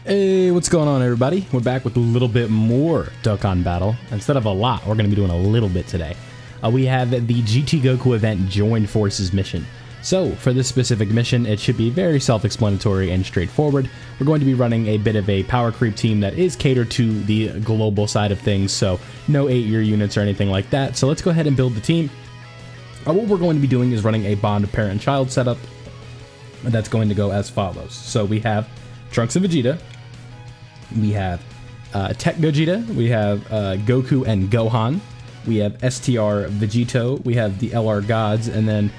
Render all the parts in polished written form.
Hey, what's going on, everybody? We're back with a little bit more Dokkan battle. Instead of a lot, we're going to be doing a little bit today. We have the GT Goku event Join Forces mission. So, for this specific mission, it should be very self-explanatory and straightforward. We're going to be running a bit of a power creep team that is catered to the global side of things, so no 8-year units or anything like that. So let's go ahead and build the team. What we're going to be doing is running a bond parent-child setup that's going to go as follows. So we have Trunks and Vegeta. We have Tech Gogeta, we have Goku and Gohan, we have STR Vegito, we have the LR Gods, and then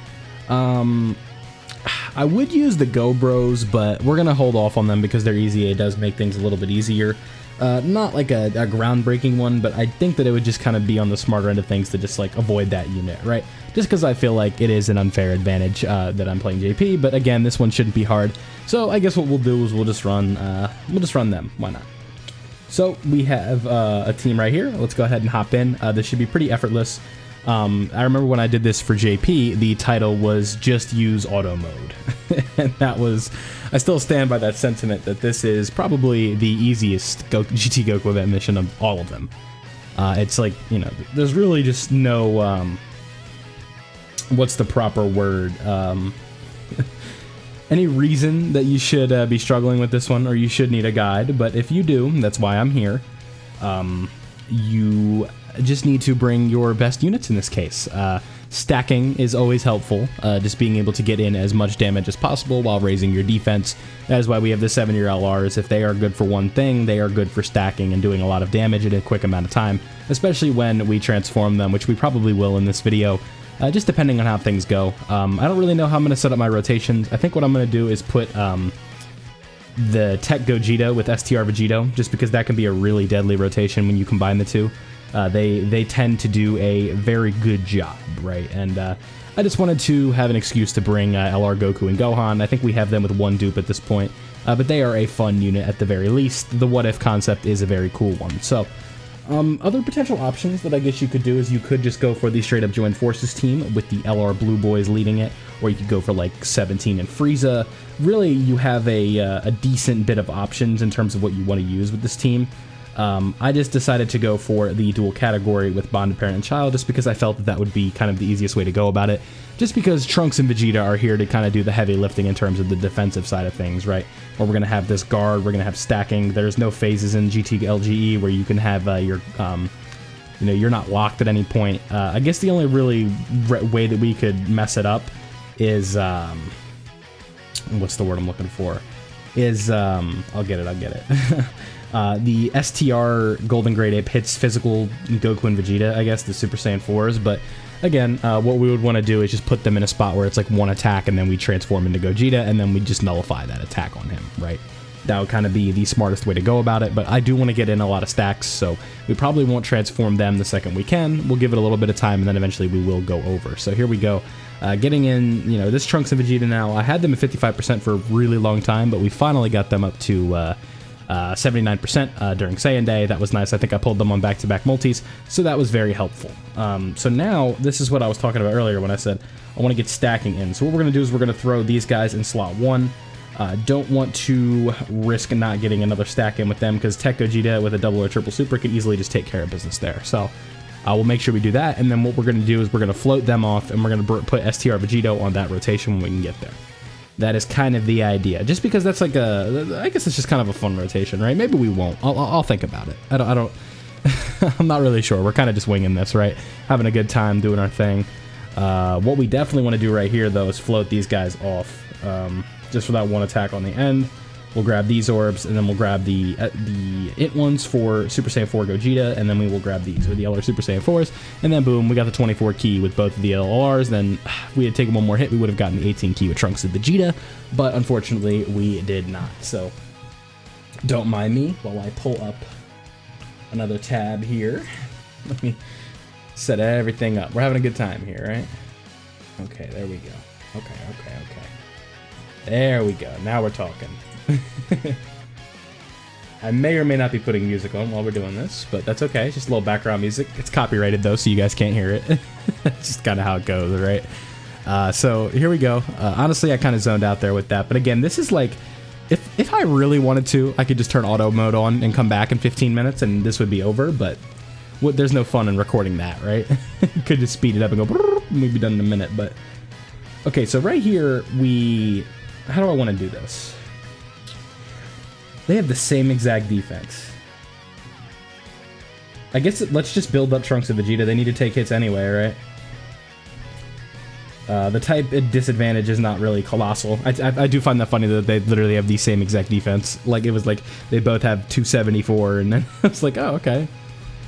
I would use the Go Bros, but we're going to hold off on them because they're easy. It does make things a little bit easier. Not like a groundbreaking one, but I think that it would just kind of be on the smarter end of things to just like avoid that unit, right? Just because I feel like it is an unfair advantage that I'm playing JP, but again, this one shouldn't be hard. So I guess what we'll do is we'll just run them. Why not? So we have a team right here. Let's go ahead and hop in. This should be pretty effortless. I remember when I did this for JP, the title was just use auto mode. And that was, I still stand by that sentiment that this is probably the easiest GT Goku event mission of all of them. It's like, you know, there's really just no, what's the proper word? Any reason that you should be struggling with this one, or you should need a guide, but if you do, that's why I'm here. You just need to bring your best units in this case. Stacking is always helpful, just being able to get in as much damage as possible while raising your defense. That is why we have the 7-year LRs. If they are good for one thing, they are good for stacking and doing a lot of damage in a quick amount of time, especially when we transform them, which we probably will in this video. Just depending on how things go. I don't really know how I'm going to set up my rotations. I think what I'm going to do is put the Tech Gogeta with STR Vegito, just because that can be a really deadly rotation when you combine the two. They tend to do a very good job, right? And I just wanted to have an excuse to bring LR Goku and Gohan. I think we have them with one dupe at this point, but they are a fun unit at the very least. The what if concept is a very cool one. So other potential options that I guess you could do is you could just go for the straight up Join Forces team with the LR Blue Boys leading it, or you could go for like 17 and Frieza. Really, you have a decent bit of options in terms of what you want to use with this team. I just decided to go for the dual category with bonded parent and child, just because I felt that that would be kind of the easiest way to go about it. Just because Trunks and Vegeta are here to kind of do the heavy lifting in terms of the defensive side of things, right? Where we're going to have this guard, we're going to have stacking. There's no phases in GT LGE where you can have your, you know, you're not locked at any point. I guess the only really way that we could mess it up is, what's the word I'm looking for? Is, I'll get it. The STR Golden Grade Ape hits physical Goku and Vegeta, I guess, the Super Saiyan 4s, but again, what we would want to do is just put them in a spot where it's like one attack and then we transform into Gogeta and then we just nullify that attack on him, right? That would kind of be the smartest way to go about it, but I do want to get in a lot of stacks, so we probably won't transform them the second we can. We'll give it a little bit of time and then eventually we will go over. So here we go. Getting in, you know, this Trunks and Vegeta now. I had them at 55% for a really long time, but we finally got them up to 79% during Saiyan Day. That was nice. I think I pulled them on back-to-back multis, so that was very helpful. So now, this is what I was talking about earlier when I said I want to get stacking in. So what we're going to do is we're going to throw these guys in slot 1. Don't want to risk not getting another stack in with them, because Tech Gogeta with a double or triple super could easily just take care of business there. So we'll make sure we do that, and then what we're going to do is we're going to float them off, and we're going to put STR Vegito on that rotation when we can get there. That is kind of the idea, just because that's like I guess it's just kind of a fun rotation, right? Maybe we won't. I'll think about it. I don't I'm not really sure. We're kind of just winging this, right? Having a good time doing our thing. What we definitely want to do right here, though, is float these guys off, just for that one attack on the end. We'll grab these orbs, and then we'll grab the IT ones for Super Saiyan 4 Gogeta, and then we will grab these, or the LR Super Saiyan 4s, and then boom, we got the 24 key with both of the LRs. Then if we had taken one more hit, we would have gotten the 18 key with Trunks and Vegeta, but unfortunately, we did not. So don't mind me while I pull up another tab here. Let me set everything up. We're having a good time here, right? Okay, there we go. Okay. There we go. Now we're talking. I may or may not be putting music on while we're doing this, but that's okay. It's just a little background music. It's copyrighted though, so you guys can't hear it. It's just kind of how it goes, right? So here we go. Honestly, I kind of zoned out there with that, but again, this is like If I really wanted to, I could just turn auto mode on and come back in 15 minutes and this would be over, but there's no fun in recording that, right? Could just speed it up and go, and we'd be done in a minute, but... Okay, so right here, how do I want to do this? They have the same exact defense. I guess let's just build up Trunks and Vegeta. They need to take hits anyway, right? The type disadvantage is not really colossal. I do find that funny that they literally have the same exact defense. Like, it was like they both have 274, and then it's like, oh, okay.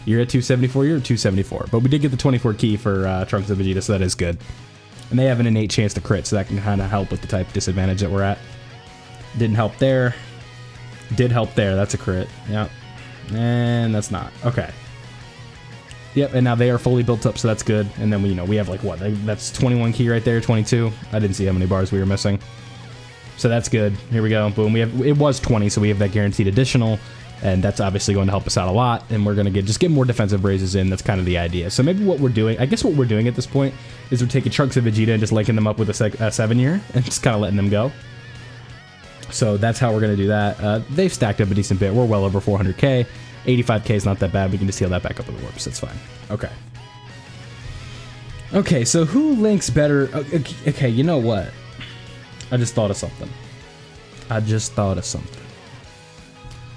You're at 274, you're at 274. But we did get the 24 key for Trunks and Vegeta, so that is good. And they have an innate chance to crit, so that can kind of help with the type disadvantage that we're at. Didn't help there. Did help there, that's a crit. Yep. And that's not. Okay. Yep, and now they are fully built up, so that's good. And then we have like what? That's 21 key right there, 22. I didn't see how many bars we were missing. So that's good. Here we go. Boom. It was 20, so we have that guaranteed additional. And that's obviously going to help us out a lot, and we're going to just get more defensive raises in. That's kind of the idea. So maybe what we're doing, I guess what we're doing at this point, is we're taking Trunks and Vegeta and just linking them up with a 7-year, and just kind of letting them go. So that's how we're going to do that. They've stacked up a decent bit. We're well over 400k. 85k is not that bad. We can just heal that back up with the warps. That's fine. Okay. Okay, so who links better? Okay, you know what? I just thought of something.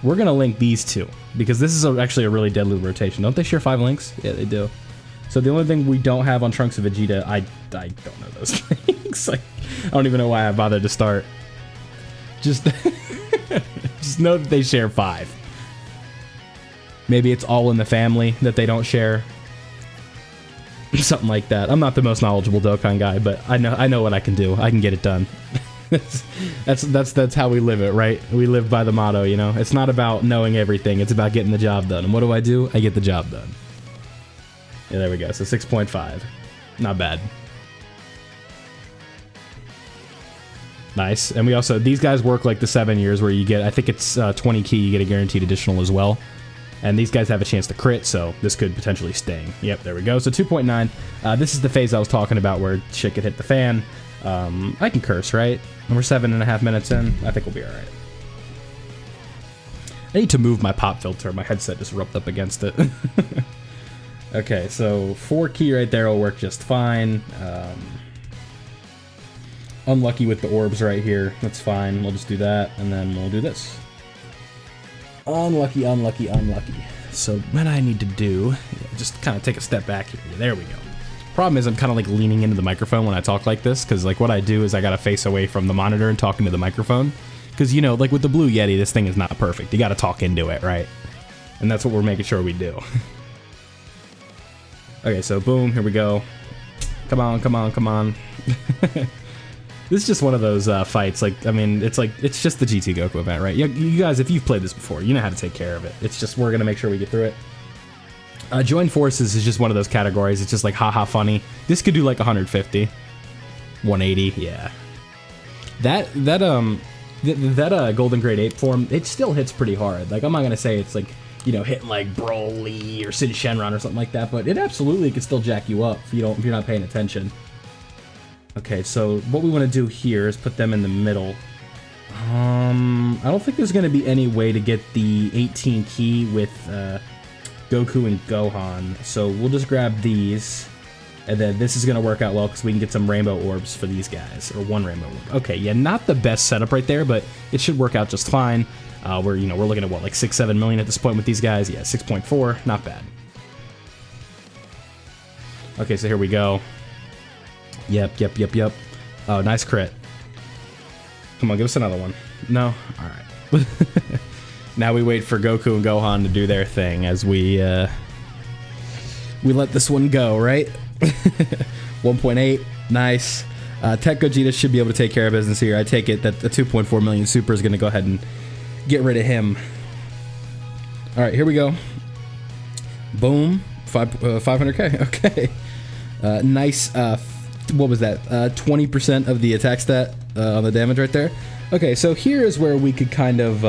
We're going to link these two, because this is actually a really deadly rotation. Don't they share 5 links? Yeah, they do. So the only thing we don't have on Trunks and Vegeta, I don't know those things. Like, I don't even know why I bothered to start. Just, just know that they share 5. Maybe it's all in the family that they don't share. Something like that. I'm not the most knowledgeable Dokkan guy, but I know what I can do. I can get it done. That's how we live it, right? We live by the motto, you know? It's not about knowing everything, it's about getting the job done. And what do? I get the job done. Yeah, there we go. So 6.5. Not bad. Nice. And we also, these guys work like the 7 years where you get, I think it's 20 key, you get a guaranteed additional as well. And these guys have a chance to crit, so this could potentially sting. Yep, there we go. So 2.9. This is the phase I was talking about where shit could hit the fan. I can curse, right? And we're 7.5 minutes in. I think we'll be alright. I need to move my pop filter. My headset just rubbed up against it. Okay, so 4 key right there will work just fine. Unlucky with the orbs right here. That's fine. We'll just do that, and then we'll do this. Unlucky, unlucky, unlucky. So what I need to do, just kind of take a step back here. Yeah, there we go. Problem is I'm kind of like leaning into the microphone when I talk like this, because like what I do is I gotta face away from the monitor and talking to the microphone, because you know, like with the Blue Yeti, this thing is not perfect. You gotta talk into it, right? And that's what we're making sure we do. Okay, so boom, here we go. Come on, come on, come on. This is just one of those fights. Like, I mean, it's just the GT Goku event, right? You guys, if you've played this before, you know how to take care of it. It's just we're gonna make sure we get through it. Join Forces is just one of those categories. It's just like haha funny. This could do like 150, 180, yeah. That Golden Grade Ape form, it still hits pretty hard. Like, I'm not gonna say it's like, you know, hitting like Broly or Sid Shenron or something like that, but it absolutely could still jack you up if you're not paying attention. Okay, so what we want to do here is put them in the middle. I don't think there's gonna be any way to get the 18 key with Goku and Gohan, so we'll just grab these, and then this is gonna work out well because we can get some rainbow orbs for these guys, or 1 rainbow orb. Okay, yeah, not the best setup right there, but it should work out just fine. We're looking at what, like 6-7 million at this point with these guys. Yeah, 6.4, not bad. Okay, so here we go. Yep. Oh, nice crit. Come on, give us another one. No, all right. Now we wait for Goku and Gohan to do their thing as we let this one go, right? 1.8, nice. Tech Gogeta should be able to take care of business here. I take it that the 2.4 million super is going to go ahead and get rid of him. All right, here we go. Boom, 500k. Okay, nice. What was that? 20% of the attack stat on the damage right there. Okay, so here is where we could kind of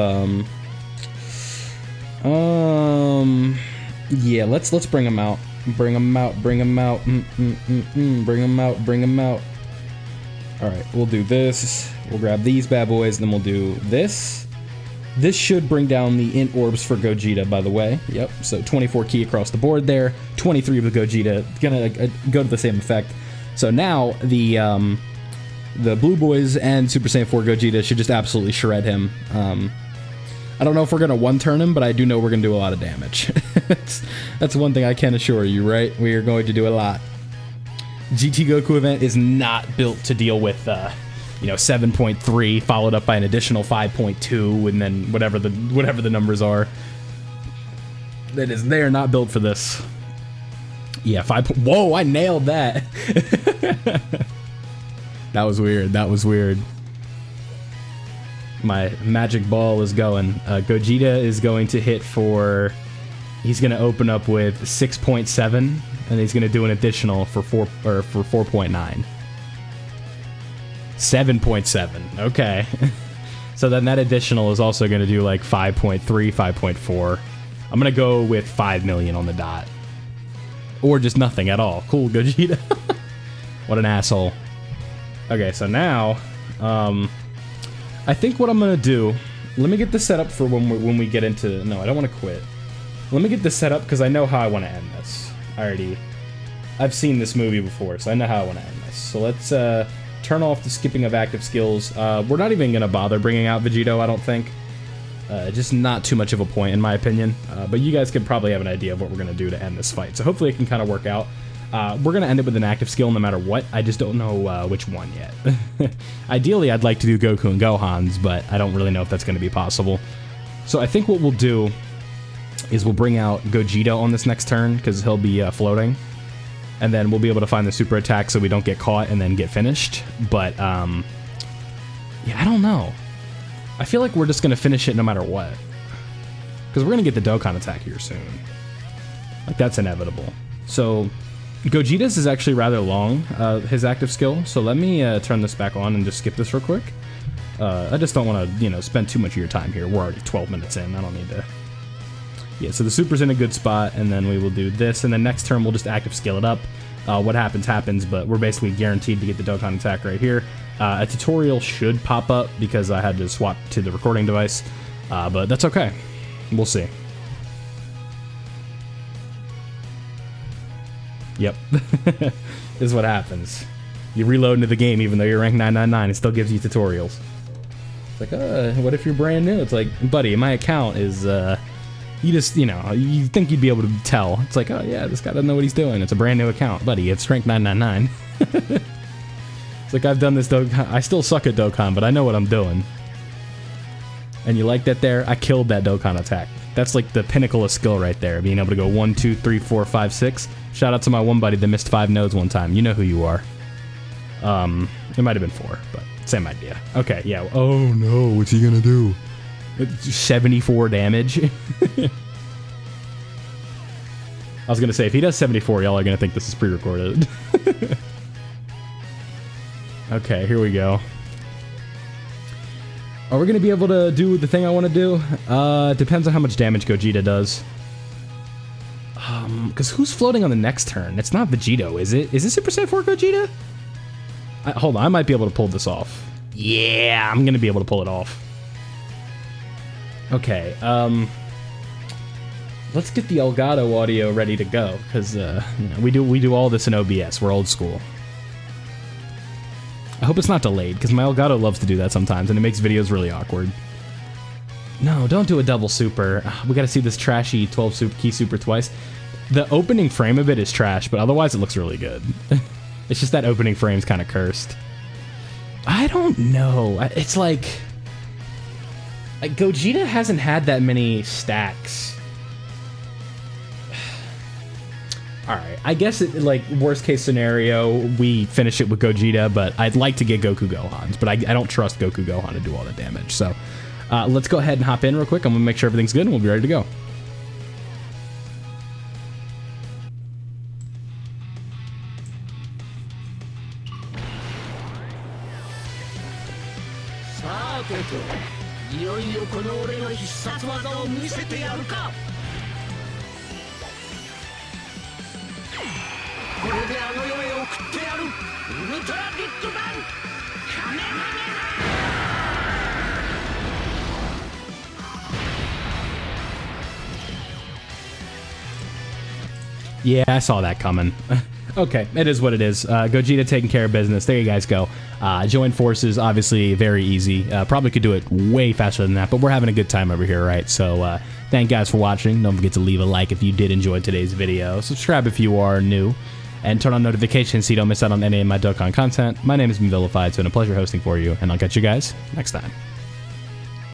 yeah, let's bring him out. Bring him out. Bring him out. Bring him out. Alright, we'll do this. We'll grab these bad boys, and then we'll do this. This should bring down the int orbs for Gogeta, by the way. Yep, so 24 key across the board there. 23 with Gogeta. Gonna go to the same effect. So now, the Blue Boys and Super Saiyan 4 Gogeta should just absolutely shred him. I don't know if we're gonna one-turn him, but I do know we're gonna do a lot of damage. That's one thing I can assure you, right? We are going to do a lot. GT Goku event is not built to deal with, 7.3 followed up by an additional 5.2, and then whatever the numbers are. They are not built for this. Yeah, 5. Whoa! I nailed that. That was weird. That was weird. My magic ball is going. Gogeta is going to hit for... He's going to open up with 6.7, and he's going to do an additional for 4.9. 7.7. Okay. So then that additional is also going to do like 5.3, 5.4. I'm going to go with 5 million on the dot. Or just nothing at all. Cool, Gogeta. What an asshole. Okay, so now... I think what I'm gonna do, let me get this set up for when we get into, no, I don't want to quit. Let me get this set up because I know how I want to end this. I've seen this movie before, so I know how I want to end this. So let's turn off the skipping of active skills. We're not even gonna bother bringing out Vegito, I don't think. Just not too much of a point in my opinion. But you guys could probably have an idea of what we're gonna do to end this fight. So hopefully it can kind of work out. We're going to end it with an active skill no matter what. I just don't know which one yet. Ideally, I'd like to do Goku and Gohan's, but I don't really know if that's going to be possible. So I think what we'll do is we'll bring out Gogeta on this next turn, because he'll be floating. And then we'll be able to find the super attack so we don't get caught and then get finished. But, yeah, I don't know. I feel like we're just going to finish it no matter what. Because we're going to get the Dokkan attack here soon. Like, that's inevitable. So... Gogeta's is actually rather long, his active skill, so let me turn this back on and just skip this real quick. I just don't want to, spend too much of your time here. We're already 12 minutes in, I don't need to... Yeah, so the super's in a good spot, and then we will do this, and then next turn we'll just active skill it up. What happens, happens, but we're basically guaranteed to get the Dokkan attack right here. A tutorial should pop up, because I had to swap to the recording device, but that's okay. We'll see. Yep. This is what happens. You reload into the game even though you're ranked 999, it still gives you tutorials. It's like, what if you're brand new? It's like, buddy, my account is, you just, you think you'd be able to tell. It's like, oh yeah, this guy doesn't know what he's doing. It's a brand new account. Buddy, it's ranked 999. It's like, I've done this Dokkan. I still suck at Dokkan, but I know what I'm doing. And you like that there? I killed that Dokkan attack. That's like the pinnacle of skill right there, being able to go 1, 2, 3, 4, 5, 6. Shout out to my one buddy that missed 5 nodes one time. You know who you are. It might have been 4, but same idea. Okay, yeah. Oh no, what's he gonna do? 74 damage. I was gonna say, if he does 74, y'all are gonna think this is pre-recorded. Okay, here we go. Are we gonna be able to do the thing I want to do? Depends on how much damage Gogeta does. Because who's floating on the next turn? It's not Vegito, is it? Is it Super Saiyan 4 Gogeta? Hold on, I might be able to pull this off. Yeah, I'm gonna be able to pull it off. Okay, let's get the Elgato audio ready to go, because we do all this in OBS. We're old school. I hope it's not delayed, because my Elgato loves to do that sometimes, and it makes videos really awkward. No, don't do a double super. We gotta see this trashy 12 key super twice. The opening frame of it is trash, but otherwise it looks really good. It's just that opening frame's kind of cursed. I don't know. It's like Gogeta hasn't had that many stacks. Alright, I guess worst case scenario, we finish it with Gogeta, but I'd like to get Goku Gohan's, but I don't trust Goku Gohan to do all the damage, so let's go ahead and hop in real quick. I'm gonna make sure everything's good and we'll be ready to go. Yeah, I saw that coming. Okay, it is what it is. Gogeta taking care of business. There you guys go. Join forces, obviously very easy. Probably could do it way faster than that, but we're having a good time over here, right? So thank you guys for watching. Don't forget to leave a like if you did enjoy today's video. Subscribe if you are new. And turn on notifications so you don't miss out on any of my Dokkan content. My name has been Vilified, so it's been a pleasure hosting for you, and I'll catch you guys next time.